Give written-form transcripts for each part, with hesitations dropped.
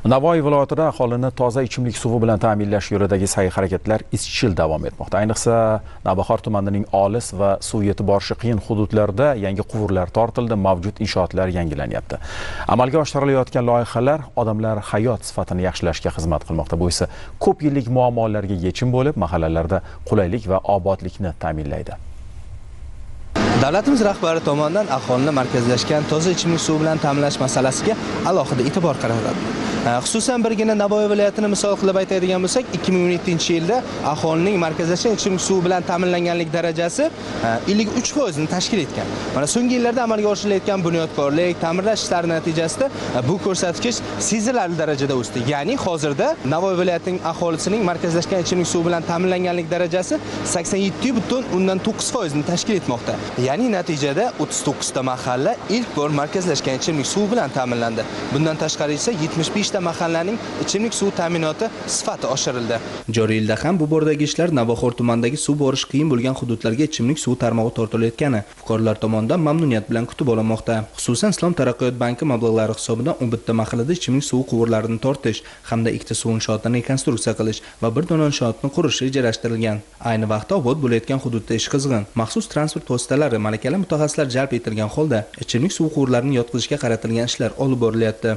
Navoiy viloyatida aholini toza ichimlik suvi bilan ta'minlash yo'lidagi sa'y-harakatlar izchil davom etmoqda. Ayniqsa, Navbahor tumanining olis va suv yetib borishi qiyin hududlarda yangi quvurlar tortildi, mavjud inshootlar yangilanyapti. Amalga oshirilayotgan loyihalar odamlar hayot sifatini yaxshilashga xizmat qilmoqda. Bu esa ko'p yillik muammolarga yechim bo'lib, mahallalarda qulaylik va obodlikni ta'minlaydi. Davlatimiz rahbari tomonidan aholini markazlashgan toza ichimlik suvi bilan ta'minlash masalasiga alohida e'tibor qaratiladi. Xususan birgina Navoiy viloyatini misol qilib aytadigan bo'lsak, 2017-yilda aholining markazlashgan ichimlik suvi bilan ta'minlanganlik darajasi 53% ni tashkil etgan. Mana so'nggi yillarda amalga oshirilayotgan bunyodkorlik, ta'mirlash ishlari natijasida bu ko'rsatkich sezilarli darajada o'sdi. Ya'ni hozirda Navoiy viloyatining aholisining markazlashgan ichimlik suvi bilan ta'minlanganlik darajasi 87,9% ni tashkil etmoqda. Ya'ni natijada 39 ta mahalla ilk bor markazlashgan ichimlik suvi bilan ta'minlandi. Bundan tashqari esa 75 ta mahallaning ichimlik suvi ta'minoti sifati oshirildi. Joriy yilda ham bu bordagi ishlar Navbahor tumanidagi suv borish qiyin bo'lgan hududlarga ichimlik suvi tarmog'i tortilayotgani fuqarolar tomonidan mamnuniyat bilan kutib olinmoqda. Xususan Islom taraqqiyot banki mablag'lari hisobidan 11 ta mahallada ichimlik suvi quvurlarini tortish hamda 2 ta suv inshootini rekonstruksiya qilish va 1 dona inshootni qurish rejalashtirilgan. Ayni vaqtda obod bo'layotgan hududda ish qizg'in. Maxsus transport vositalari malakali mutaxassislar jalb etilgan holda ichimlik suvi quvurlarini yotqizishga qaratilgan ishlar olib borilyapti.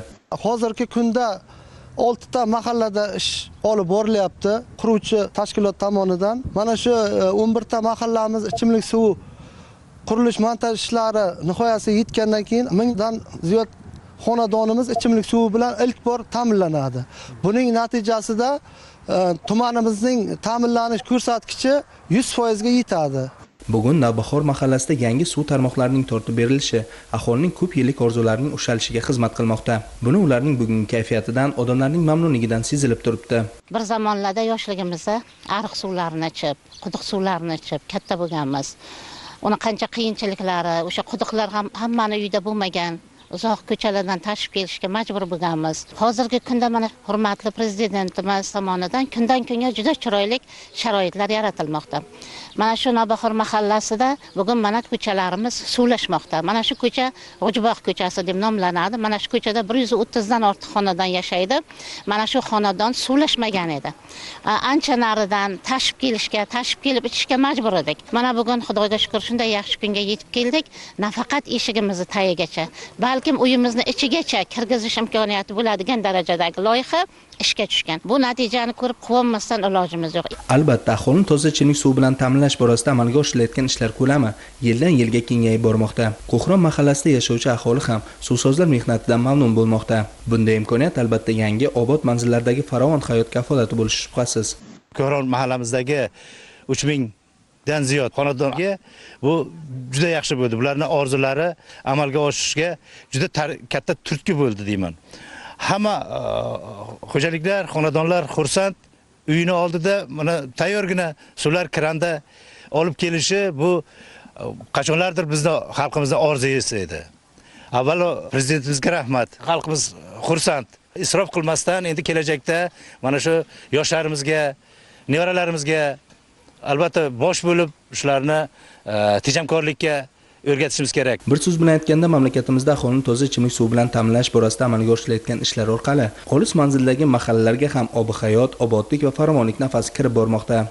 Hozirgi kunda 6 ta mahallada ish olib borilyapti quruvchi tashkilot tomonidan. Mana shu 11 ta mahallamiz ichimlik suvi qurilish montaj ishlari nihoyasiga yetgandan keyin 1000 dan ziyod xonadonimiz ichimlik suvi bilan ilk bor ta'minlanadi. Buning natijasida tumanimizning ta'minlanish ko'rsatkichi 100% ga yetadi. Bugun Navbahor mahallasida yangi suv tarmoqlarining tortib berilishi aholining ko'p yillik orzularining ushalishiga xizmat qilmoqda. Buni ularning bugungi kayfiyatidan, odamlarning mamnunligidan sezilib turibdi. Bir zamonlarda yoshligimizda ariq suvlarini ichib, quduq suvlarini ichib katta bo'lganmiz. Uni qancha qiyinchiliklari, o'sha quduqlar ham hammani uyida bo'lmagan. Uzoq ko'chalardan tashib kelishga majbur bo'lganmiz. Hozirgi kunda mana hurmatli prezidentimiz tomonidan kundan kunga juda chiroyli sharoitlar yaratilmoqda. Mana shu Navbahor mahallasida bugun mana ko'chalarimiz suvlashmoqda. Mana shu ko'cha G'ujbog' ko'chasi deb nomlanadi. Mana shu ko'chada 130 dan ortiq xonadon yashaydi. Mana shu xonadon suvlashmagan edi. Ancha naridan tashib kelib ichishga majbur edik. Mana bugun Xudoga shukr shunday yaxshi kunga yetib keldik. Nafaqat eshigimizni tagigacha, balkim uyimizni ichigacha kirgizish imkoniyati bo'ladigan darajadagi loyiha ishga tushgan. Bu natijani ko'rib quvonmasdan ilojimiz yo'q. Albatta, aholini toza ichimlik suvi bilan ta'minlash borasida amalga oshirilayotgan ishlar ko'lami yildan yilga kengayib bormoqda. Qo'qron mahallasida yashovchi aholi ham suvsozlar mehnatidan mamnun bo'lmoqda. Bunday imkoniyat albatta yangi obod manzillardagi farovon hayot kafolati bo'lishi shubhasiz. Qo'qron mahallamizdagi 3000 dan ziyod xonadonga bu juda yaxshi bo'ldi. Bularning orzulari amalga oshishga juda katta turtki bo'ldi deyman. Hamma xo'jaliklar, xonadonlar xursand, uyini oldida mana tayyorgina suvlar kranda olib kelishi bu qachonlardir bizning xalqimizning orzusi edi. Avvalo prezidentimizga rahmat. Xalqimiz xursand. Isrof qilmasdan endi kelajakda mana shu yoshlarimizga, nevaralarimizga albatta bosh bo'lib shularni tejamkorlikka o'rgatishimiz kerak. Bir so'z bilan aytganda mamlakatimizda aholini toza ichimlik suvi bilan ta'minlash borasida amalga oshirilayotgan ishlar orqali olis manzildagi mahallalarga ham ob-hayot, obodlik va farovonlik nafasi kirib bormoqda.